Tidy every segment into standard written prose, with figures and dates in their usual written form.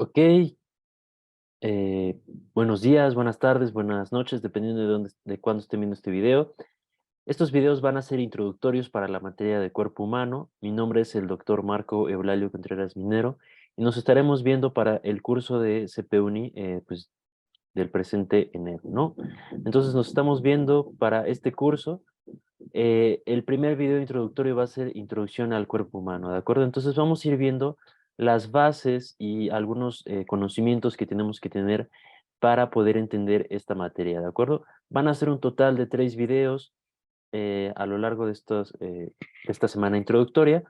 Ok, buenos días, buenas tardes, buenas noches, dependiendo de cuándo estén viendo este video. Estos videos van a ser introductorios para la materia de cuerpo humano. Mi nombre es el doctor Marco Eulalio Contreras Minero y nos estaremos viendo para el curso de CPUNI, pues, del presente enero, ¿no? Entonces nos estamos viendo para este curso. El primer video introductorio va a ser introducción al cuerpo humano, ¿de acuerdo? Entonces vamos a ir viendo las bases y algunos conocimientos que tenemos que tener para poder entender esta materia, ¿de acuerdo? Van a ser un total de 3 videos a lo largo de esta semana introductoria.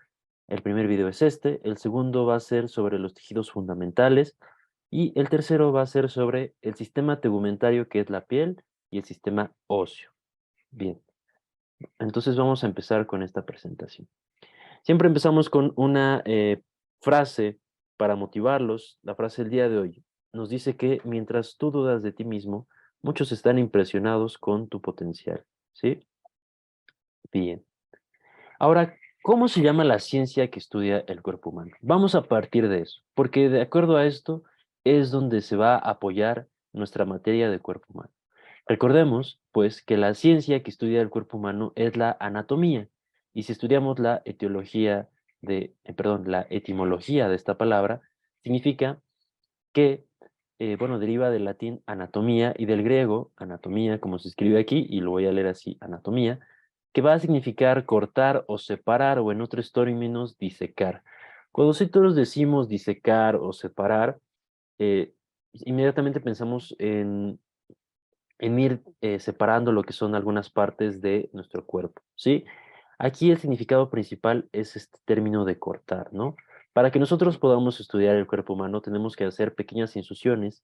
El primer video es este, el segundo va a ser sobre los tejidos fundamentales y el tercero va a ser sobre el sistema tegumentario, que es la piel, y el sistema óseo. Bien. Entonces vamos a empezar con esta presentación. Siempre empezamos con una frase para motivarlos. La frase del día de hoy nos dice que mientras tú dudas de ti mismo, muchos están impresionados con tu potencial. ¿Sí? Bien. Ahora, ¿cómo se llama la ciencia que estudia el cuerpo humano? Vamos a partir de eso, porque de acuerdo a esto es donde se va a apoyar nuestra materia de cuerpo humano. Recordemos, pues, que la ciencia que estudia el cuerpo humano es la anatomía, y si estudiamos la etimología de esta palabra, significa que, bueno, deriva del latín anatomía y del griego anatomía, como se escribe aquí, y lo voy a leer así, anatomía, que va a significar cortar o separar, o en otros términos, disecar. Cuando nosotros decimos disecar o separar, inmediatamente pensamos en ir separando lo que son algunas partes de nuestro cuerpo, ¿sí? Aquí el significado principal es este término de cortar, ¿no? Para que nosotros podamos estudiar el cuerpo humano, tenemos que hacer pequeñas incisiones,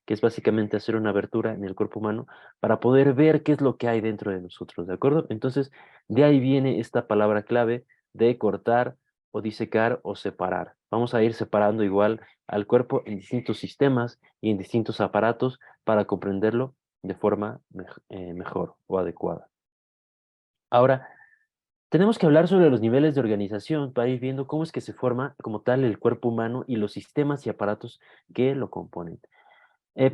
que es básicamente hacer una abertura en el cuerpo humano para poder ver qué es lo que hay dentro de nosotros, ¿de acuerdo? Entonces, de ahí viene esta palabra clave de cortar o disecar o separar. Vamos a ir separando igual al cuerpo en distintos sistemas y en distintos aparatos para comprenderlo de forma mejor o adecuada. Ahora, tenemos que hablar sobre los niveles de organización para ir viendo cómo es que se forma como tal el cuerpo humano y los sistemas y aparatos que lo componen.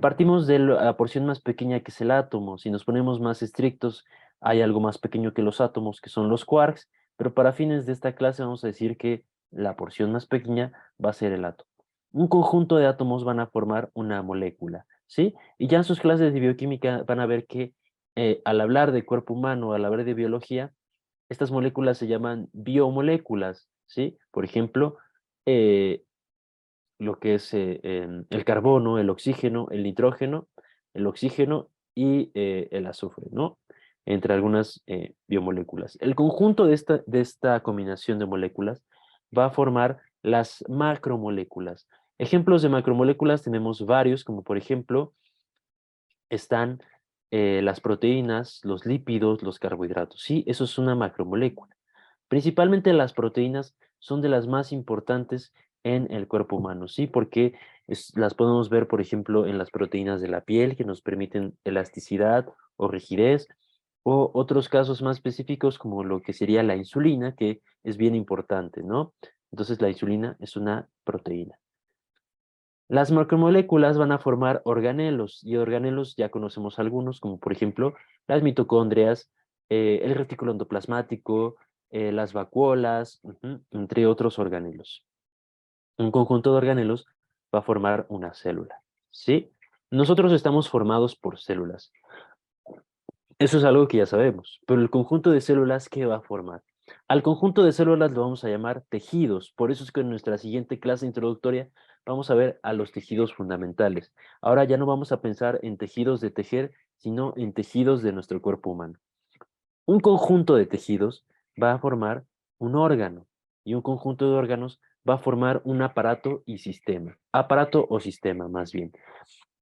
Partimos de la porción más pequeña, que es el átomo. Si nos ponemos más estrictos, hay algo más pequeño que los átomos, que son los quarks, pero para fines de esta clase vamos a decir que la porción más pequeña va a ser el átomo. Un conjunto de átomos van a formar una molécula, ¿sí? Y ya en sus clases de bioquímica van a ver que al hablar de cuerpo humano, al hablar de biología, estas moléculas se llaman biomoléculas, ¿sí? Por ejemplo, eh, lo que es el carbono, el oxígeno, el nitrógeno, el oxígeno y el azufre, ¿no? Entre algunas biomoléculas. El conjunto de esta combinación de moléculas va a formar las macromoléculas. Ejemplos de macromoléculas tenemos varios, como por ejemplo están las proteínas, los lípidos, los carbohidratos. Sí, eso es una macromolécula. Principalmente las proteínas son de las más importantes en el cuerpo humano, ¿sí? Porque las podemos ver, por ejemplo, en las proteínas de la piel, que nos permiten elasticidad o rigidez, o otros casos más específicos como lo que sería la insulina, que es bien importante, ¿no? Entonces la insulina es una proteína. Las macromoléculas van a formar organelos, y organelos ya conocemos algunos, como por ejemplo las mitocondrias, el retículo endoplasmático, las vacuolas, entre otros organelos. Un conjunto de organelos va a formar una célula, ¿sí? Nosotros estamos formados por células. Eso es algo que ya sabemos, pero el conjunto de células, ¿qué va a formar? Al conjunto de células lo vamos a llamar tejidos. Por eso es que en nuestra siguiente clase introductoria vamos a ver a los tejidos fundamentales. Ahora ya no vamos a pensar en tejidos de tejer, sino en tejidos de nuestro cuerpo humano. Un conjunto de tejidos va a formar un órgano, y un conjunto de órganos va a formar un aparato y sistema. Aparato o sistema, más bien.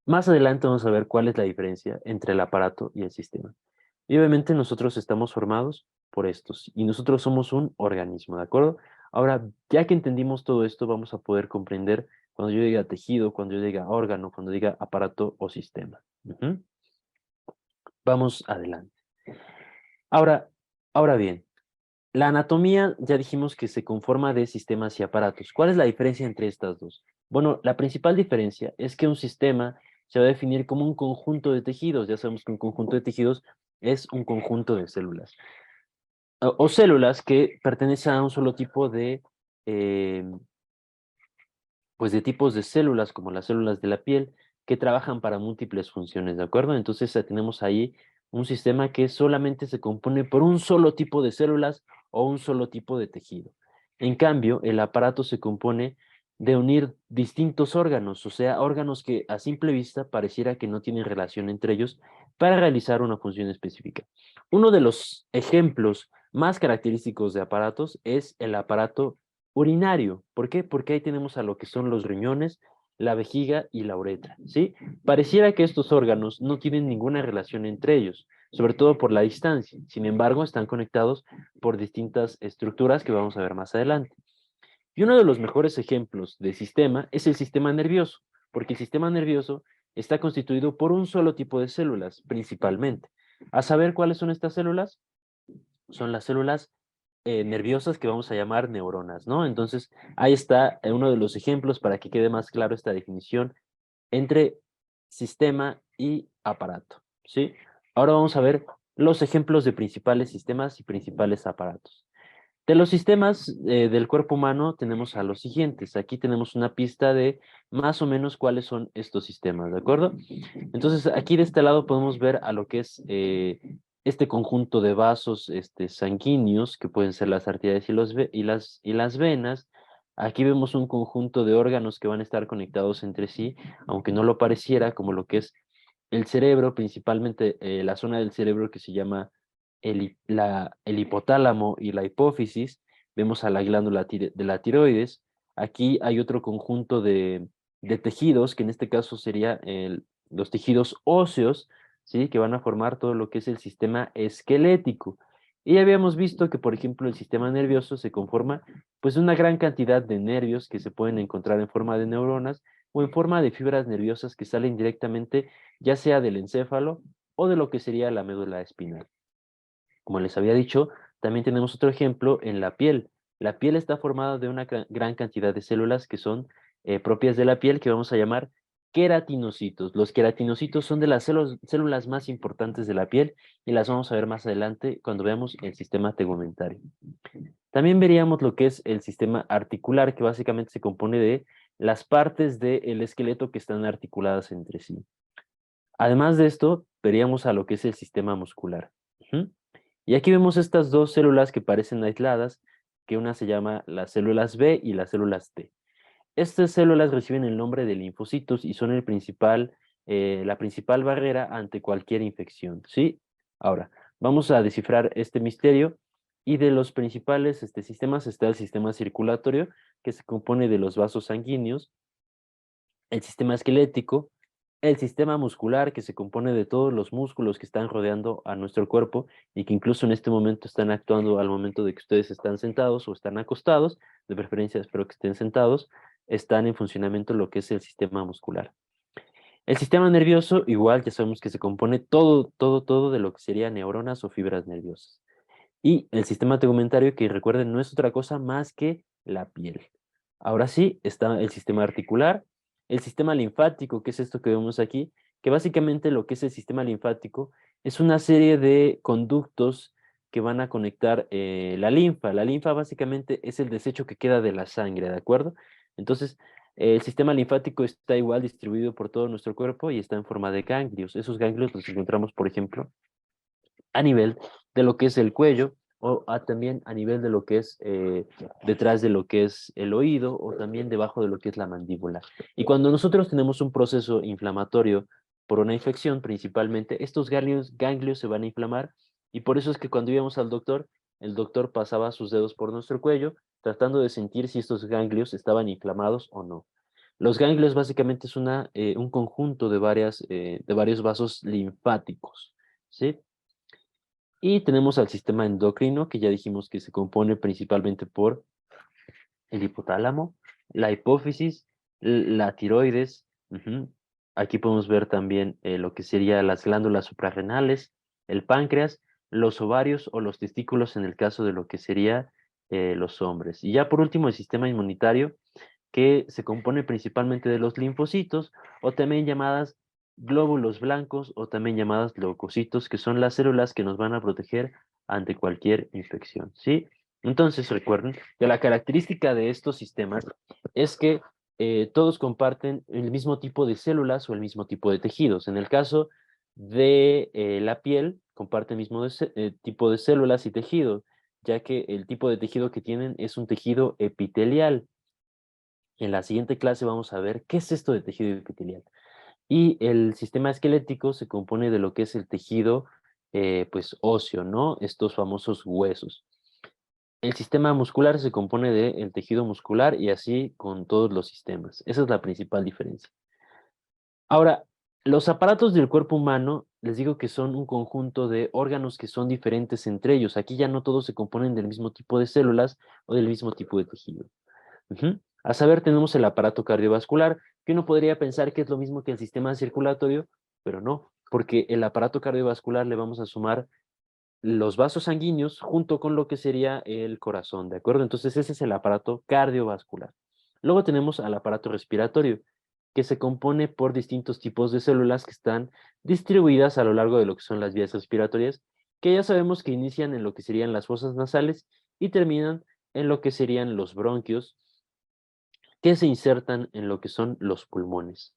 Más adelante vamos a ver cuál es la diferencia entre el aparato y el sistema. Y obviamente nosotros estamos formados por estos, y nosotros somos un organismo, ¿de acuerdo? Ahora, ya que entendimos todo esto, vamos a poder comprender cuando yo diga tejido, cuando yo diga órgano, cuando diga aparato o sistema. Vamos adelante. Ahora, ahora bien, La anatomía ya dijimos que se conforma de sistemas y aparatos. ¿Cuál es la diferencia entre estas dos? Bueno, la principal diferencia es que un sistema se va a definir como un conjunto de tejidos. Ya sabemos que un conjunto de tejidos es un conjunto de células. O células que pertenecen a un solo tipo de, eh, pues de tipos de células, como las células de la piel, que trabajan para múltiples funciones, ¿de acuerdo? Entonces tenemos ahí un sistema que solamente se compone por un solo tipo de células o un solo tipo de tejido. En cambio, el aparato se compone de unir distintos órganos, o sea, órganos que a simple vista pareciera que no tienen relación entre ellos para realizar una función específica. Uno de los ejemplos más característicos de aparatos es el aparato urinario. ¿Por qué? Porque ahí tenemos a lo que son los riñones, la vejiga y la uretra, ¿sí? Pareciera que estos órganos no tienen ninguna relación entre ellos, sobre todo por la distancia. Sin embargo, están conectados por distintas estructuras que vamos a ver más adelante. Y uno de los mejores ejemplos de sistema es el sistema nervioso, porque el sistema nervioso está constituido por un solo tipo de células, principalmente. ¿A saber cuáles son estas células? Son las células nerviosas que vamos a llamar neuronas, ¿no? Entonces, ahí está uno de los ejemplos para que quede más claro esta definición entre sistema y aparato, ¿sí? Ahora vamos a ver los ejemplos de principales sistemas y principales aparatos. De los sistemas del cuerpo humano tenemos a los siguientes. Aquí tenemos una pista de más o menos cuáles son estos sistemas, ¿de acuerdo? Entonces, aquí de este lado podemos ver a lo que es este conjunto de vasos sanguíneos, que pueden ser las arterias y las venas. Aquí vemos un conjunto de órganos que van a estar conectados entre sí, aunque no lo pareciera, como lo que es el cerebro, principalmente la zona del cerebro que se llama el hipotálamo y la hipófisis. Vemos a la glándula de la tiroides. Aquí hay otro conjunto de tejidos, que en este caso sería los tejidos óseos, ¿sí? Que van a formar todo lo que es el sistema esquelético. Y ya habíamos visto que, por ejemplo, el sistema nervioso se conforma pues de una gran cantidad de nervios que se pueden encontrar en forma de neuronas o en forma de fibras nerviosas que salen directamente ya sea del encéfalo o de lo que sería la médula espinal. Como les había dicho, también tenemos otro ejemplo en la piel. La piel está formada de una gran cantidad de células que son propias de la piel, que vamos a llamar queratinocitos. Los queratinocitos son de las células más importantes de la piel y las vamos a ver más adelante cuando veamos el sistema tegumentario. También veríamos lo que es el sistema articular, que básicamente se compone de las partes del esqueleto que están articuladas entre sí. Además de esto, veríamos a lo que es el sistema muscular. Ujú. Y aquí vemos estas dos células que parecen aisladas, que una se llama las células B y las células T. Estas células reciben el nombre de linfocitos y son la principal barrera ante cualquier infección, ¿sí? Ahora, vamos a descifrar este misterio y de los principales sistemas está el sistema circulatorio, que se compone de los vasos sanguíneos, el sistema esquelético, el sistema muscular, que se compone de todos los músculos que están rodeando a nuestro cuerpo y que incluso en este momento están actuando al momento de que ustedes están sentados o están acostados, de preferencia espero que estén sentados, están en funcionamiento lo que es el sistema muscular. El sistema nervioso, igual ya sabemos que se compone todo de lo que serían neuronas o fibras nerviosas. Y el sistema tegumentario, que recuerden, no es otra cosa más que la piel. Ahora sí, está el sistema articular, el sistema linfático, que es esto que vemos aquí, que básicamente lo que es el sistema linfático es una serie de conductos que van a conectar la linfa. La linfa básicamente es el desecho que queda de la sangre, ¿de acuerdo? Entonces, el sistema linfático está igual distribuido por todo nuestro cuerpo y está en forma de ganglios. Esos ganglios los encontramos, por ejemplo, a nivel de lo que es el cuello o también a nivel de lo que es detrás de lo que es el oído o también debajo de lo que es la mandíbula. Y cuando nosotros tenemos un proceso inflamatorio por una infección principalmente, estos ganglios se van a inflamar y por eso es que cuando íbamos al doctor, el doctor pasaba sus dedos por nuestro cuello tratando de sentir si estos ganglios estaban inflamados o no. Los ganglios básicamente es un conjunto de varios vasos linfáticos, ¿sí? Y tenemos al sistema endocrino, que ya dijimos que se compone principalmente por el hipotálamo, la hipófisis, la tiroides. Ujú. Aquí podemos ver también lo que serían las glándulas suprarrenales, el páncreas los ovarios o los testículos en el caso de lo que sería los hombres. Y ya por último, el sistema inmunitario, que se compone principalmente de los linfocitos, o también llamadas glóbulos blancos, o también llamadas leucocitos, que son las células que nos van a proteger ante cualquier infección, ¿sí? Entonces, recuerden que la característica de estos sistemas es que todos comparten el mismo tipo de células o el mismo tipo de tejidos. En el caso de la piel, comparte el mismo tipo de células y tejidos, ya que el tipo de tejido que tienen es un tejido epitelial. En la siguiente clase vamos a ver qué es esto de tejido epitelial. Y el sistema esquelético se compone de lo que es el tejido, pues óseo, ¿no? Estos famosos huesos. El sistema muscular se compone del tejido muscular y así con todos los sistemas. Esa es la principal diferencia. Ahora, los aparatos del cuerpo humano, les digo que son un conjunto de órganos que son diferentes entre ellos. Aquí ya no todos se componen del mismo tipo de células o del mismo tipo de tejido. Ujú. A saber, tenemos el aparato cardiovascular, que uno podría pensar que es lo mismo que el sistema circulatorio, pero no, porque el aparato cardiovascular le vamos a sumar los vasos sanguíneos junto con lo que sería el corazón, ¿de acuerdo? Entonces ese es el aparato cardiovascular. Luego tenemos al aparato respiratorio, que se compone por distintos tipos de células que están distribuidas a lo largo de lo que son las vías respiratorias, que ya sabemos que inician en lo que serían las fosas nasales y terminan en lo que serían los bronquios, que se insertan en lo que son los pulmones.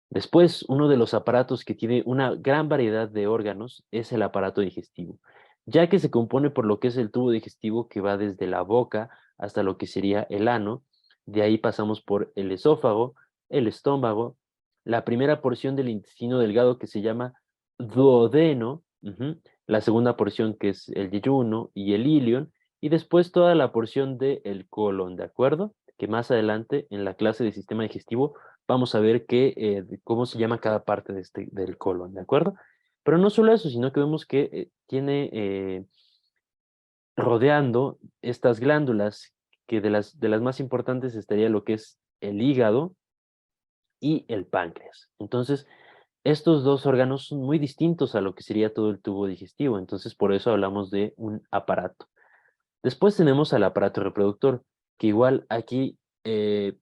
Después, uno de los aparatos que tiene una gran variedad de órganos es el aparato digestivo, ya que se compone por lo que es el tubo digestivo que va desde la boca hasta lo que sería el ano. De ahí pasamos por el esófago, el estómago, la primera porción del intestino delgado que se llama duodeno, la segunda porción que es el yeyuno y el ilion, y después toda la porción del colon, ¿de acuerdo? Que más adelante en la clase de sistema digestivo vamos a ver cómo se llama cada parte del colon, ¿de acuerdo? Pero no solo eso, sino que vemos que tiene rodeando estas glándulas, que de las más importantes estaría lo que es el hígado y el páncreas. Entonces, estos dos órganos son muy distintos a lo que sería todo el tubo digestivo, entonces por eso hablamos de un aparato. Después tenemos al aparato reproductor, que igual aquí se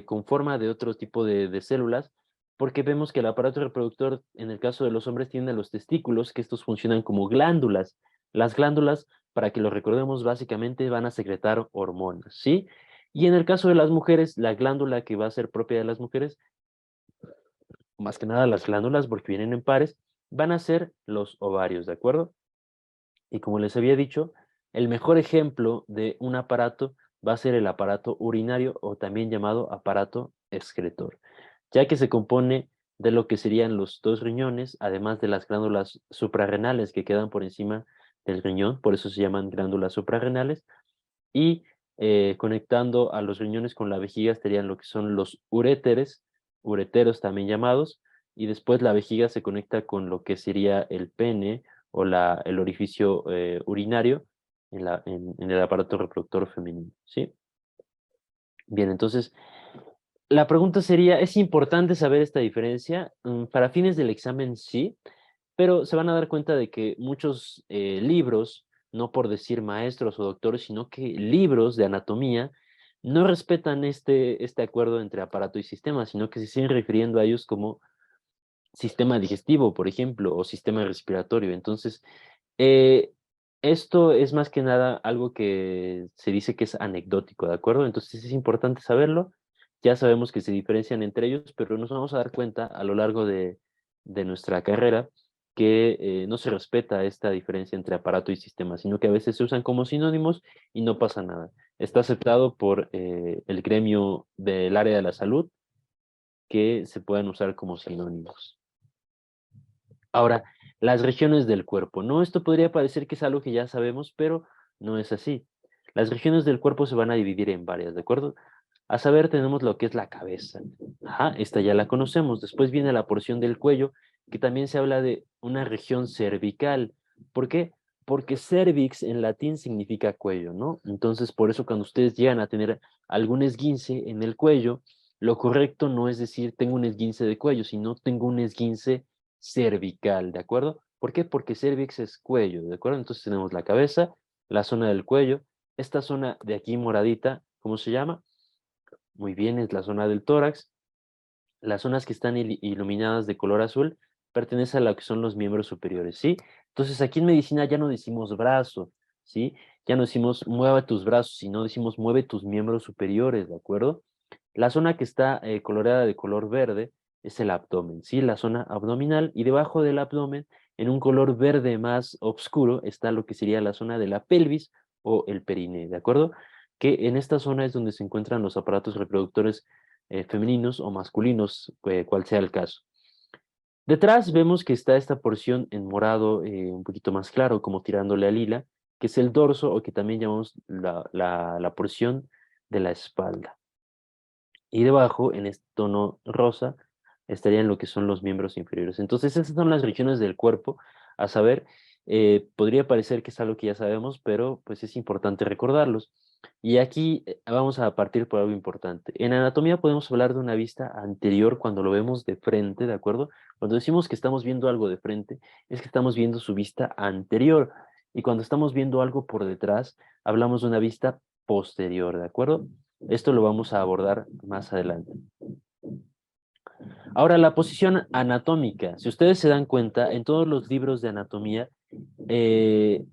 conforma de otro tipo de células, porque vemos que el aparato reproductor, en el caso de los hombres, tiene los testículos, que estos funcionan como glándulas. Las glándulas, para que lo recordemos, básicamente van a secretar hormonas, ¿sí? Y en el caso de las mujeres, la glándula que va a ser propia de las mujeres, más que nada las glándulas, porque vienen en pares, van a ser los ovarios, ¿de acuerdo? Y como les había dicho, el mejor ejemplo de un aparato va a ser el aparato urinario o también llamado aparato excretor, ya que se compone de lo que serían los dos riñones, además de las glándulas suprarrenales que quedan por encima del riñón, por eso se llaman glándulas suprarrenales, y conectando a los riñones con la vejiga estarían lo que son los uréteres, ureteros también llamados, y después la vejiga se conecta con lo que sería el pene o el orificio urinario en el aparato reproductor femenino, ¿sí? Bien, entonces, la pregunta sería, ¿es importante saber esta diferencia? Para fines del examen, sí, pero se van a dar cuenta de que muchos libros, no por decir maestros o doctores, sino que libros de anatomía, no respetan este acuerdo entre aparato y sistema, sino que se siguen refiriendo a ellos como sistema digestivo, por ejemplo, o sistema respiratorio. Entonces, eh, esto es más que nada algo que se dice que es anecdótico, ¿de acuerdo? Entonces es importante saberlo. Ya sabemos que se diferencian entre ellos, pero nos vamos a dar cuenta a lo largo de nuestra carrera que no se respeta esta diferencia entre aparato y sistema, sino que a veces se usan como sinónimos y no pasa nada. Está aceptado por el gremio del área de la salud que se puedan usar como sinónimos. Ahora, las regiones del cuerpo, ¿no? Esto podría parecer que es algo que ya sabemos, pero no es así. Las regiones del cuerpo se van a dividir en varias, ¿de acuerdo? A saber, tenemos lo que es la cabeza. Ajá, esta ya la conocemos. Después viene la porción del cuello, que también se habla de una región cervical. ¿Por qué? Porque cervix en latín significa cuello, ¿no? Entonces, por eso cuando ustedes llegan a tener algún esguince en el cuello, lo correcto no es decir tengo un esguince de cuello, sino tengo un esguince cervical, ¿de acuerdo? ¿Por qué? Porque cervix es cuello, ¿de acuerdo? Entonces tenemos la cabeza, la zona del cuello, esta zona de aquí moradita, ¿cómo se llama? Muy bien, es la zona del tórax. Las zonas que están iluminadas de color azul pertenecen a lo que son los miembros superiores, ¿sí? Entonces aquí en medicina ya no decimos brazo, ¿sí? Ya no decimos mueve tus brazos, sino decimos mueve tus miembros superiores, ¿de acuerdo? La zona que está coloreada de color verde es el abdomen, ¿sí? La zona abdominal, y debajo del abdomen, en un color verde más oscuro, está lo que sería la zona de la pelvis o el periné, ¿de acuerdo? Que en esta zona es donde se encuentran los aparatos reproductores femeninos o masculinos, cual sea el caso. Detrás vemos que está esta porción en morado un poquito más claro, como tirándole a lila, que es el dorso, o que también llamamos la porción de la espalda. Y debajo, en este tono rosa, estarían lo que son los miembros inferiores. Entonces, esas son las regiones del cuerpo, a saber, podría parecer que es algo que ya sabemos, pero pues es importante recordarlos. Y aquí vamos a partir por algo importante. En anatomía podemos hablar de una vista anterior cuando lo vemos de frente, ¿de acuerdo? Cuando decimos que estamos viendo algo de frente, es que estamos viendo su vista anterior. Y cuando estamos viendo algo por detrás, hablamos de una vista posterior, ¿de acuerdo? Esto lo vamos a abordar más adelante. Ahora, la posición anatómica. Si ustedes se dan cuenta, en todos los libros de anatomía, eh,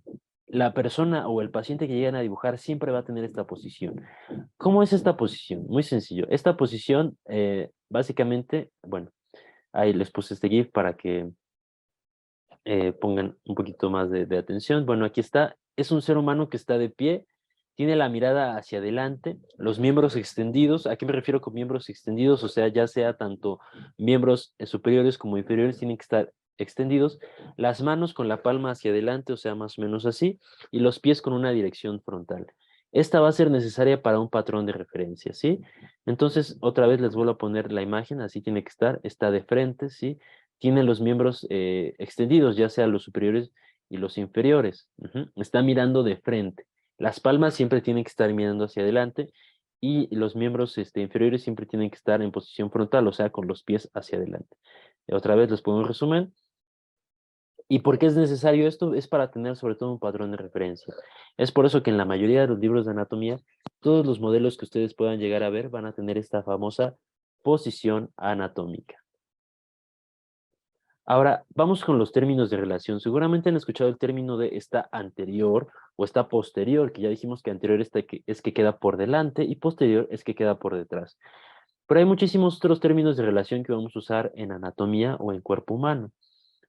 la persona o el paciente que llegan a dibujar siempre va a tener esta posición. ¿Cómo es esta posición? Muy sencillo. Esta posición, básicamente, bueno, ahí les puse este GIF para que pongan un poquito más de atención. Bueno, aquí está. Es un ser humano que está de pie, tiene la mirada hacia adelante, los miembros extendidos. ¿A qué me refiero con miembros extendidos? O sea, ya sea tanto miembros superiores como inferiores tienen que estar extendidos, las manos con la palma hacia adelante, o sea, más o menos así, y los pies con una dirección frontal. Esta va a ser necesaria para un patrón de referencia, ¿sí? Entonces, otra vez les vuelvo a poner la imagen, así tiene que estar, está de frente, ¿sí? Tiene los miembros extendidos, ya sea los superiores y los inferiores. Ujú. Está mirando de frente. Las palmas siempre tienen que estar mirando hacia adelante, y los miembros inferiores siempre tienen que estar en posición frontal, o sea, con los pies hacia adelante. Otra vez les pongo un resumen. ¿Y por qué es necesario esto? Es para tener sobre todo un patrón de referencia. Es por eso que en la mayoría de los libros de anatomía, todos los modelos que ustedes puedan llegar a ver van a tener esta famosa posición anatómica. Ahora, vamos con los términos de relación. Seguramente han escuchado el término de está anterior o está posterior, que ya dijimos que anterior es que queda por delante y posterior es que queda por detrás. Pero hay muchísimos otros términos de relación que vamos a usar en anatomía o en cuerpo humano.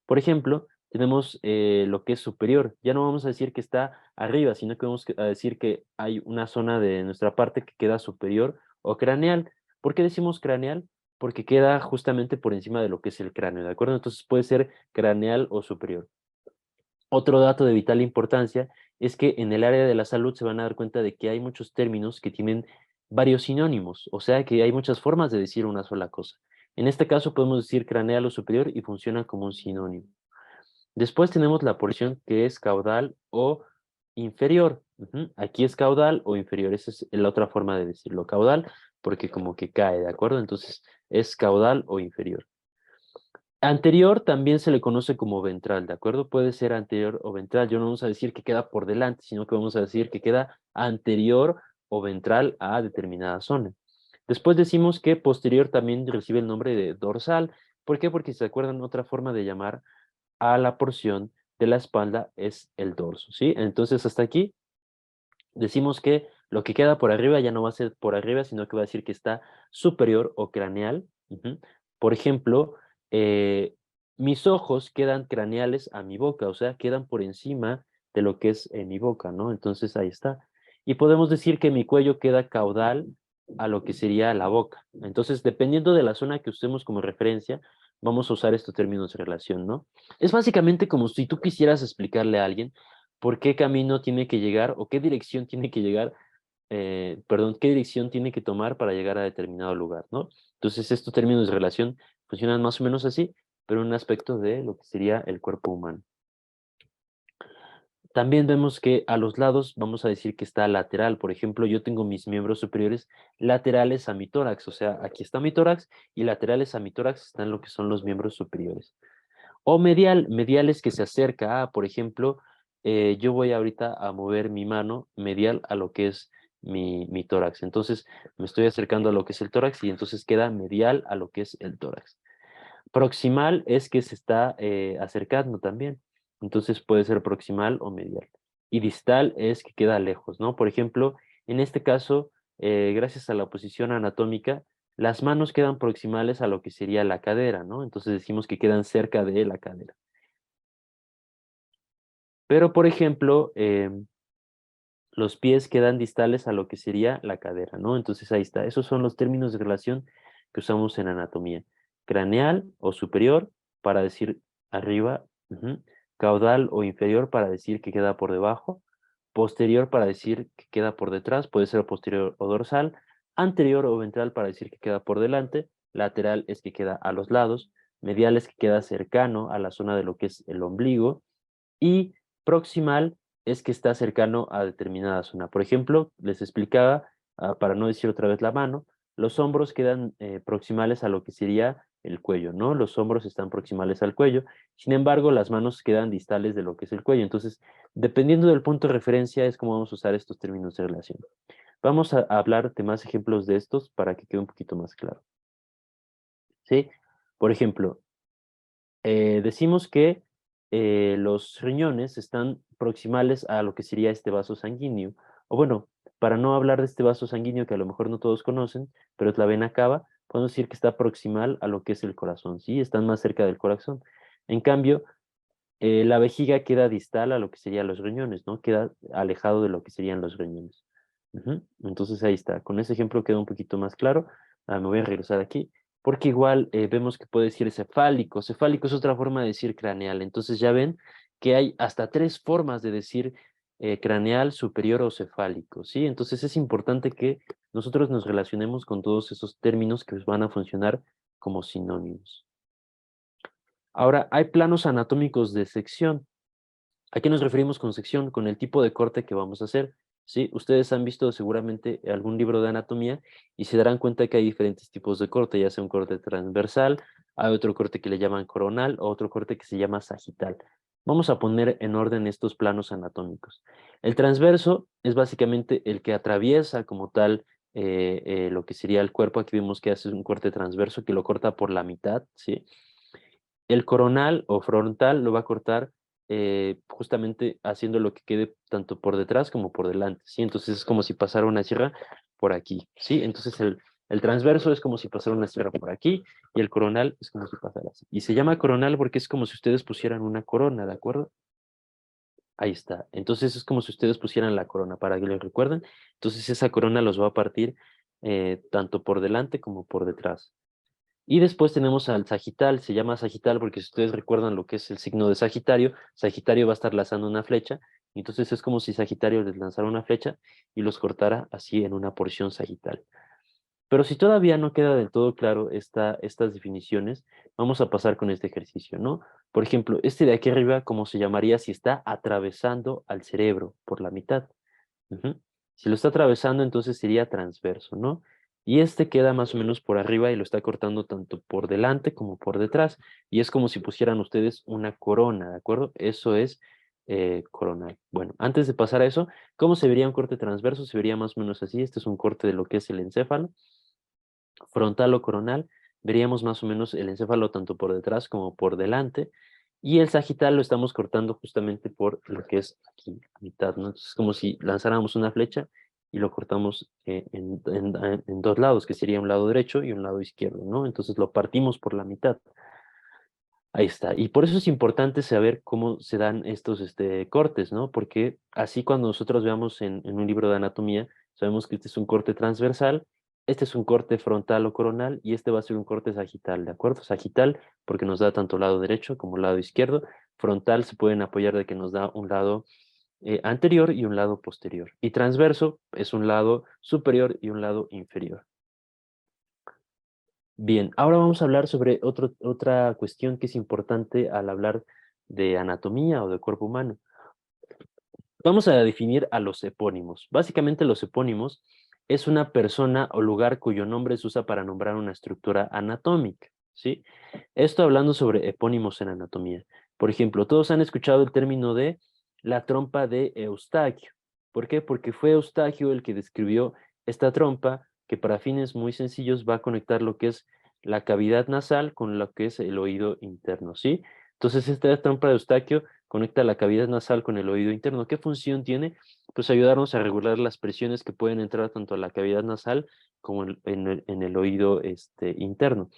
Por ejemplo, tenemos lo que es superior. Ya no vamos a decir que está arriba, sino que vamos a decir que hay una zona de nuestra parte que queda superior o craneal. ¿Por qué decimos craneal? Porque queda justamente por encima de lo que es el cráneo, ¿de acuerdo? Entonces puede ser craneal o superior. Otro dato de vital importancia es que en el área de la salud se van a dar cuenta de que hay muchos términos que tienen varios sinónimos, o sea que hay muchas formas de decir una sola cosa. En este caso podemos decir craneal o superior y funciona como un sinónimo. Después tenemos la porción que es caudal o inferior. Ujú. Aquí es caudal o inferior. Esa es la otra forma de decirlo. Caudal porque como que cae, ¿de acuerdo? Entonces es caudal o inferior. Anterior también se le conoce como ventral, ¿de acuerdo? Puede ser anterior o ventral. Yo no vamos a decir que queda por delante, sino que vamos a decir que queda anterior o ventral a determinada zona. Después decimos que posterior también recibe el nombre de dorsal. ¿Por qué? Porque si se acuerdan, otra forma de llamar a la porción de la espalda es el dorso, ¿sí? Entonces, hasta aquí decimos que lo que queda por arriba ya no va a ser por arriba, sino que va a decir que está superior o craneal. Ujú. Por ejemplo, eh, mis ojos quedan craneales a mi boca, o sea, quedan por encima de lo que es mi boca, ¿no? Entonces, ahí está. Y podemos decir que mi cuello queda caudal a lo que sería la boca. Entonces, dependiendo de la zona que usemos como referencia, vamos a usar estos términos de relación, ¿no? Es básicamente como si tú quisieras explicarle a alguien por qué camino tiene que llegar o qué dirección tiene que llegar, perdón, qué dirección tiene que tomar para llegar a determinado lugar, ¿no? Entonces, estos términos de relación funcionan más o menos así, pero en un aspecto de lo que sería el cuerpo humano. También vemos que a los lados vamos a decir que está lateral. Por ejemplo, yo tengo mis miembros superiores laterales a mi tórax, o sea, aquí está mi tórax y laterales a mi tórax están lo que son los miembros superiores. O medial, medial es que se acerca a, por ejemplo, yo voy ahorita a mover mi mano medial a lo que es mi tórax. Entonces me estoy acercando a lo que es el tórax y entonces queda medial a lo que es el tórax. Proximal es que se está acercando también. Entonces puede ser proximal o medial. Y distal es que queda lejos, ¿no? Por ejemplo, en este caso, gracias a la posición anatómica, las manos quedan proximales a lo que sería la cadera, ¿no? Entonces decimos que quedan cerca de la cadera. Pero, por ejemplo, los pies quedan distales a lo que sería la cadera, ¿no? Entonces ahí está. Esos son los términos de relación que usamos en anatomía. Craneal o superior para decir arriba, ujú. Caudal o inferior para decir que queda por debajo. Posterior para decir que queda por detrás, puede ser posterior o dorsal. Anterior o ventral para decir que queda por delante. Lateral es que queda a los lados. Medial es que queda cercano a la zona de lo que es el ombligo. Y proximal es que está cercano a determinada zona. Por ejemplo, les explicaba, para no decir otra vez la mano, los hombros quedan proximales a lo que sería el cuello, ¿no? Los hombros están proximales al cuello, sin embargo, las manos quedan distales de lo que es el cuello. Entonces, dependiendo del punto de referencia, es como vamos a usar estos términos de relación. Vamos a hablar de más ejemplos de estos para que quede un poquito más claro, ¿sí? Por ejemplo, decimos que los riñones están proximales a lo que sería este vaso sanguíneo. O bueno, para no hablar de este vaso sanguíneo que a lo mejor no todos conocen, pero es la vena cava, podemos decir que está proximal a lo que es el corazón, ¿sí? Están más cerca del corazón. En cambio, la vejiga queda distal a lo que serían los riñones, ¿no? Queda alejado de lo que serían los riñones. Ujú. Entonces ahí está. Con ese ejemplo queda un poquito más claro. Me voy a regresar aquí. Porque igual vemos que puede decir cefálico. Cefálico es otra forma de decir craneal. Entonces ya ven que hay hasta tres formas de decir craneal, superior o cefálico, ¿sí? Entonces es importante que nosotros nos relacionemos con todos esos términos que van a funcionar como sinónimos. Ahora, hay planos anatómicos de sección. ¿A qué nos referimos con sección? Con el tipo de corte que vamos a hacer, ¿sí? Ustedes han visto seguramente algún libro de anatomía y se darán cuenta que hay diferentes tipos de corte, ya sea un corte transversal, hay otro corte que le llaman coronal o otro corte que se llama sagital. Vamos a poner en orden estos planos anatómicos. El transverso es básicamente el que atraviesa como tal lo que sería el cuerpo. Aquí vemos que hace un corte transverso que lo corta por la mitad, ¿sí? El coronal o frontal lo va a cortar justamente haciendo lo que quede tanto por detrás como por delante, ¿sí? Entonces es como si pasara una sierra por aquí, ¿sí? Entonces el transverso es como si pasara una sierra por aquí y el coronal es como si pasara así. Y se llama coronal porque es como si ustedes pusieran una corona, ¿de acuerdo? Ahí está. Entonces es como si ustedes pusieran la corona para que lo recuerden. Entonces esa corona los va a partir tanto por delante como por detrás. Y después tenemos al Sagital, se llama Sagital porque si ustedes recuerdan lo que es el signo de Sagitario, Sagitario va a estar lanzando una flecha, y entonces es como si Sagitario les lanzara una flecha y los cortara así en una porción sagital. Pero si todavía no queda del todo claro estas definiciones, vamos a pasar con este ejercicio, ¿no? Por ejemplo, este de aquí arriba, ¿cómo se llamaría si está atravesando al cerebro por la mitad? Ujú. Si lo está atravesando, entonces sería transverso, ¿no? Y este queda más o menos por arriba y lo está cortando tanto por delante como por detrás. Y es como si pusieran ustedes una corona, ¿de acuerdo? Eso es coronal. Bueno, antes de pasar a eso, ¿cómo se vería un corte transverso? Se vería más o menos así. Este es un corte de lo que es el encéfalo. Frontal o coronal, veríamos más o menos el encéfalo tanto por detrás como por delante. Y el sagital lo estamos cortando justamente por lo que es aquí, a mitad, ¿no? Entonces es como si lanzáramos una flecha y lo cortamos en dos lados, que sería un lado derecho y un lado izquierdo, ¿no? Entonces lo partimos por la mitad. Ahí está. Y por eso es importante saber cómo se dan estos cortes, ¿no? Porque así cuando nosotros veamos en un libro de anatomía, sabemos que este es un corte transversal, este es un corte frontal o coronal y este va a ser un corte sagital, ¿de acuerdo? Sagital porque nos da tanto lado derecho como lado izquierdo. Frontal se pueden apoyar de que nos da un lado anterior y un lado posterior. Y transverso es un lado superior y un lado inferior. Bien, ahora vamos a hablar sobre otra cuestión que es importante al hablar de anatomía o de cuerpo humano. Vamos a definir a los epónimos. Básicamente los epónimos es una persona o lugar cuyo nombre se usa para nombrar una estructura anatómica, ¿sí? Esto hablando sobre epónimos en anatomía. Por ejemplo, todos han escuchado el término de la trompa de Eustaquio. ¿Por qué? Porque fue Eustaquio el que describió esta trompa que para fines muy sencillos va a conectar lo que es la cavidad nasal con lo que es el oído interno, ¿sí? Entonces, esta trompa de Eustaquio conecta la cavidad nasal con el oído interno. ¿Qué función tiene? Pues ayudarnos a regular las presiones que pueden entrar tanto a la cavidad nasal como en el oído interno.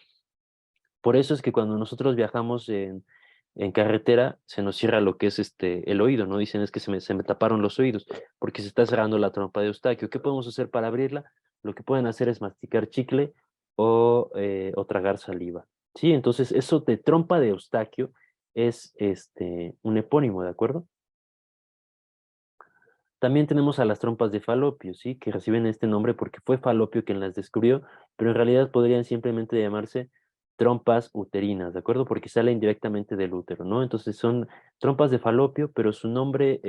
Por eso es que cuando nosotros viajamos en carretera, se nos cierra lo que es el oído, ¿no? Dicen es que se me taparon los oídos, porque se está cerrando la trompa de Eustaquio. ¿Qué podemos hacer para abrirla? Lo que pueden hacer es masticar chicle o tragar saliva. ¿Sí? Entonces, eso de trompa de Eustaquio es un epónimo, ¿de acuerdo? También tenemos a las trompas de Falopio, ¿sí? Que reciben este nombre porque fue Falopio quien las descubrió, pero en realidad podrían simplemente llamarse trompas uterinas, ¿de acuerdo? Porque salen directamente del útero, ¿no? Entonces son trompas de Falopio, pero su nombre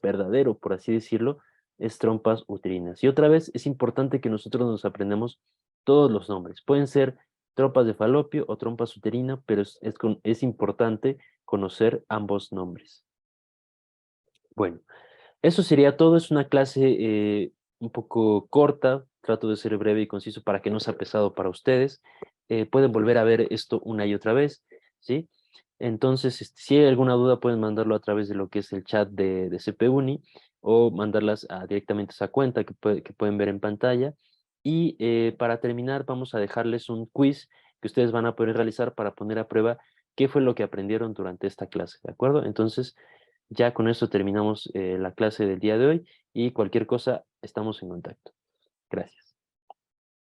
verdadero, por así decirlo, es trompas uterinas. Y otra vez es importante que nosotros nos aprendamos todos los nombres. Pueden ser trompas de Falopio o trompas uterinas, pero es importante conocer ambos nombres. Bueno. Eso sería todo. Es una clase un poco corta. Trato de ser breve y conciso para que no sea pesado para ustedes. Pueden volver a ver esto una y otra vez, ¿sí? Entonces, si hay alguna duda, pueden mandarlo a través de lo que es el chat de CPUNI o mandarlas directamente a esa cuenta que pueden ver en pantalla. Y para terminar, vamos a dejarles un quiz que ustedes van a poder realizar para poner a prueba qué fue lo que aprendieron durante esta clase, ¿de acuerdo? Entonces, ya con eso terminamos la clase del día de hoy y cualquier cosa estamos en contacto. Gracias.